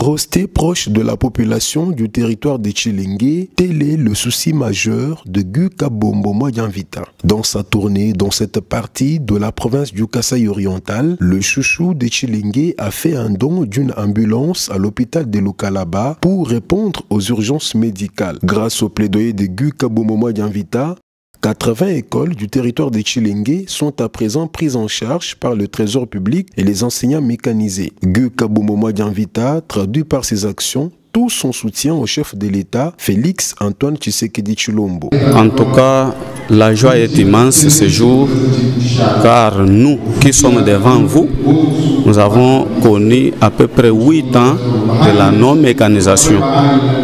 Rester proche de la population du territoire de Tshilenge, tel est le souci majeur de Gu Kabombo Modianvita. Dans sa tournée dans cette partie de la province du Kasaï oriental, le chouchou de Tshilenge a fait un don d'une ambulance à l'hôpital de Lukalaba pour répondre aux urgences médicales. Grâce au plaidoyer de Gu Kabombo Modianvita, 80 écoles du territoire de Tshilenge sont à présent prises en charge par le Trésor public et les enseignants mécanisés. Gu Kabombo Modianvita traduit par ses actions tout son soutien au chef de l'État, Félix Antoine Tshisekedi Tshilombo. En tout cas, la joie est immense ce jour, car nous qui sommes devant vous, nous avons connu à peu près 8 ans de la non-mécanisation.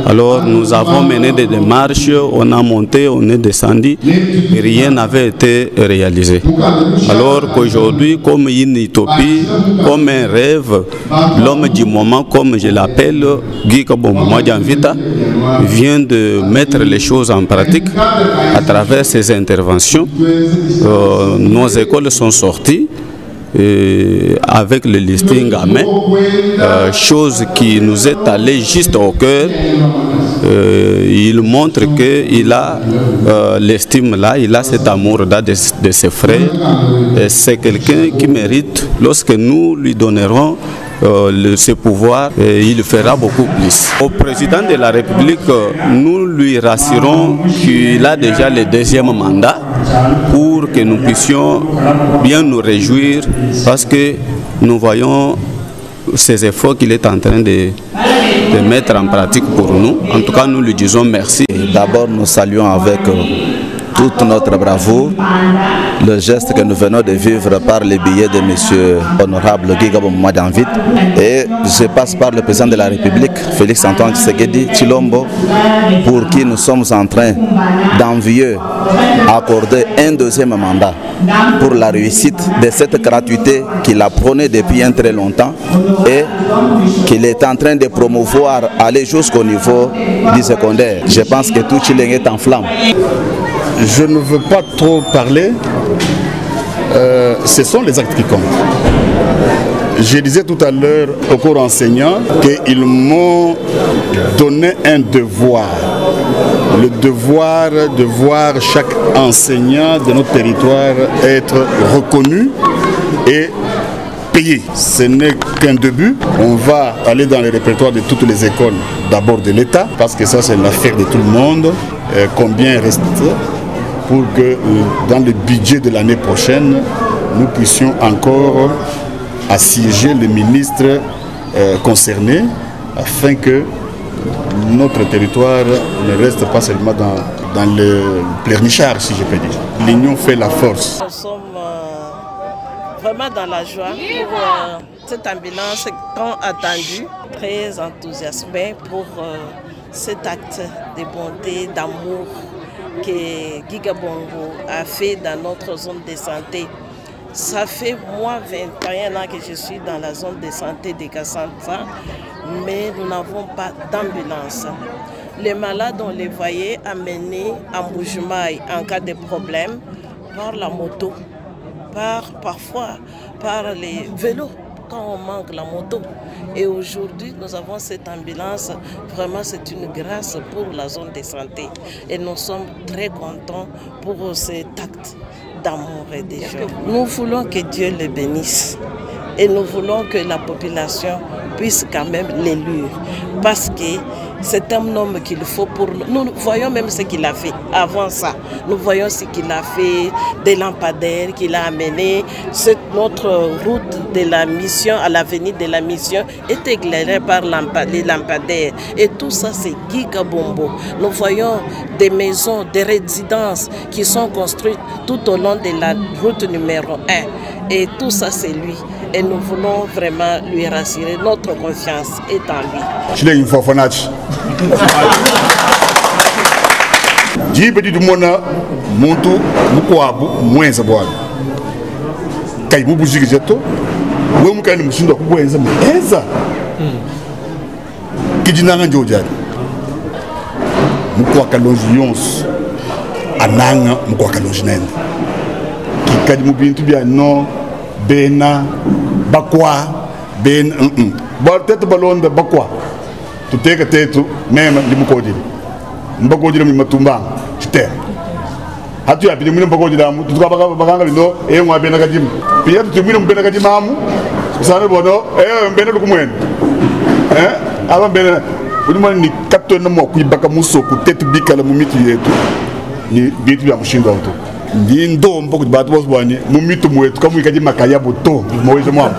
Alors nous avons mené des démarches, on a monté, on est descendu, et rien n'avait été réalisé. Alors qu'aujourd'hui, comme une utopie, comme un rêve, l'homme du moment, comme je l'appelle, Gu Kabombo Modianvita, vient de mettre les choses en pratique à travers ses interventions. Nos écoles sont sorties avec le listing à main, chose qui nous est allée juste au cœur. Il montre qu'il a l'estime là, il a cet amour là de ses frères. C'est quelqu'un qui mérite, lorsque nous lui donnerons ce pouvoir, il fera beaucoup plus. Au président de la République, nous lui rassurons qu'il a déjà le 2e mandat pour que nous puissions bien nous réjouir parce que nous voyons ces efforts qu'il est en train de mettre en pratique pour nous. En tout cas, nous lui disons merci. D'abord, nous saluons avec toute notre bravoure le geste que nous venons de vivre par les billets de M. Honorable Gu Kabombo Modianvita. Et je passe par le président de la République, Félix Antoine Tshisekedi Tshilombo, pour qui nous sommes en train d'envier accorder un 2e mandat pour la réussite de cette gratuité qu'il a prônée depuis un très longtemps et qu'il est en train de promouvoir aller jusqu'au niveau du secondaire. Je pense que tout Tshilenge est en flamme. Je ne veux pas trop parler, ce sont les actes qui comptent. Je disais tout à l'heure au cours enseignant qu'ils m'ont donné un devoir. Le devoir de voir chaque enseignant de notre territoire être reconnu et payé. Ce n'est qu'un début. On va aller dans les répertoires de toutes les écoles, d'abord de l'État, parce que ça c'est l'affaire de tout le monde. Combien reste pour que dans le budget de l'année prochaine, nous puissions encore assiéger les ministres concernés afin que notre territoire ne reste pas seulement dans le pleurnichard, si je peux dire. L'union fait la force. Nous sommes vraiment dans la joie pour cette ambulance tant attendue, très enthousiasmée pour cet acte de bonté, d'amour que Gu Kabombo a fait dans notre zone de santé. Ça fait moi 21 ans que je suis dans la zone de santé de Kassanta, mais nous n'avons pas d'ambulance. Les malades, on les voyait amenés en Bujumaï en cas de problème par la moto, parfois par les vélos quand on manque la moto. Et aujourd'hui, nous avons cette ambulance. Vraiment, c'est une grâce pour la zone de santé. Et nous sommes très contents pour cet acte d'amour et de joie. Nous voulons que Dieu le bénisse. Et nous voulons que la population puisse quand même l'élire. Parce que c'est un homme qu'il faut pour nous. Nous voyons même ce qu'il a fait avant ça. Nous voyons ce qu'il a fait, des lampadaires qu'il a amenés. Notre route de la mission à l'avenir de la mission est éclairée par les lampadaires. Et tout ça, c'est Gu Kabombo. Nous voyons des maisons, des résidences qui sont construites tout au long de la route numéro 1. Et tout ça, c'est lui. Et nous voulons vraiment lui rassurer. Notre confiance est en lui. Jibedi du mona montu mukwabu mwenza bwana kai mubujiki jeto we mukani mushindo kubwenza mwenza kijinanga njojani mukwa kalonji yons ananga mukwa kalonji nende kikadi mubintu bya no bena bakwa ben ba tete balonde bakwa tuteka tetu mema ndimukodile mbakodile mmatumba tite hatu ya pili mwine mbakodile amu tukabaka bakanga lindo ngwa bena kajim pia tumwine mbena kajimamu usana bono mbena lukumwene aba mbena ulimani ni kato na mwa kuibaka muso kutetu bikala mumiti yetu ni bitu ya mshindo auto ndi ndo mboko batu bosbanye mumitu mwetu kamu ikaji makaya buto mwezo mwa